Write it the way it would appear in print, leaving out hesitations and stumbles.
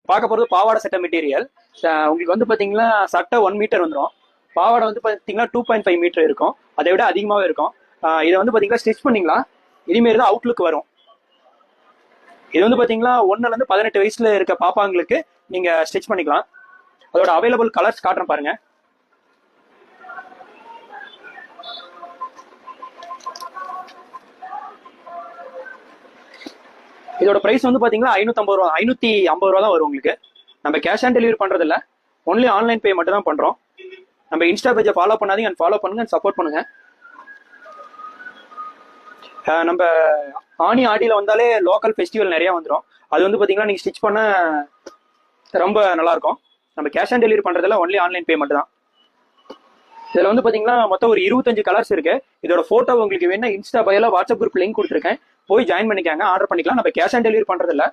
பார்க்க போகிறது பாவாடை சட்டை மெட்டீரியல். உங்களுக்கு வந்து பார்த்தீங்கன்னா சட்டை 1 மீட்டர் வந்துடும். பாவாடை வந்து பார்த்தீங்கன்னா 2.5 மீட்டர் இருக்கும். அதை விட அதிகமாகவே இருக்கும். இதை வந்து பார்த்தீங்கன்னா ஸ்டிச் பண்ணிக்கலாம். இதுமாரி தான் அவுட்லுக் வரும். இது வந்து பார்த்தீங்கன்னா 1லேருந்து 18 வயசுல இருக்க பாப்பாங்களுக்கு நீங்கள் ஸ்டிச் பண்ணிக்கலாம். அதோட அவைலபிள் கலர்ஸ் காட்டுறேன் பாருங்க. இதோட பிரைஸ் வந்து பாத்தீங்கன்னா 550 ரூபா தான் வரும் உங்களுக்கு. நம்ம கேஷ் ஆன் டெலிவரி பண்றது இல்ல, ஒன்லி ஆன்லைன் பே மட்டும் தான் பண்றோம். நம்ம இன்ஸ்டா பேஜை ஃபாலோ பண்ணாதீங்க, ஃபாலோ பண்ணுங்க, சப்போர்ட் பண்ணுங்க. நம்ம ஆனி ஆடியில வந்தாலே லோக்கல் ஃபெஸ்டிவல் நிறைய வந்துடும். அது வந்து பாத்தீங்கன்னா நீங்க ஸ்டிச் பண்ண ரொம்ப நல்லா இருக்கும். நம்ம கேஷ் ஆன் டெலிவரி பண்றதுல ஒன்லி ஆன்லைன் பே மட்டும் தான். இதுல வந்து பாத்தீங்கன்னா மொத்தம் ஒரு 25 கலர்ஸ் இருக்கு. இதோட போட்டோ உங்களுக்கு வேணா இன்ஸ்டா பயோல வாட்ஸ்அப் குரூப் லிங்க் கொடுத்துருக்கேன், போய் ஜாயின் பண்ணிக்காங்க, ஆர்டர் பண்ணிக்கலாம். நம்ம கேஷ் ஆன் டெலிவரி பண்றது இல்ல,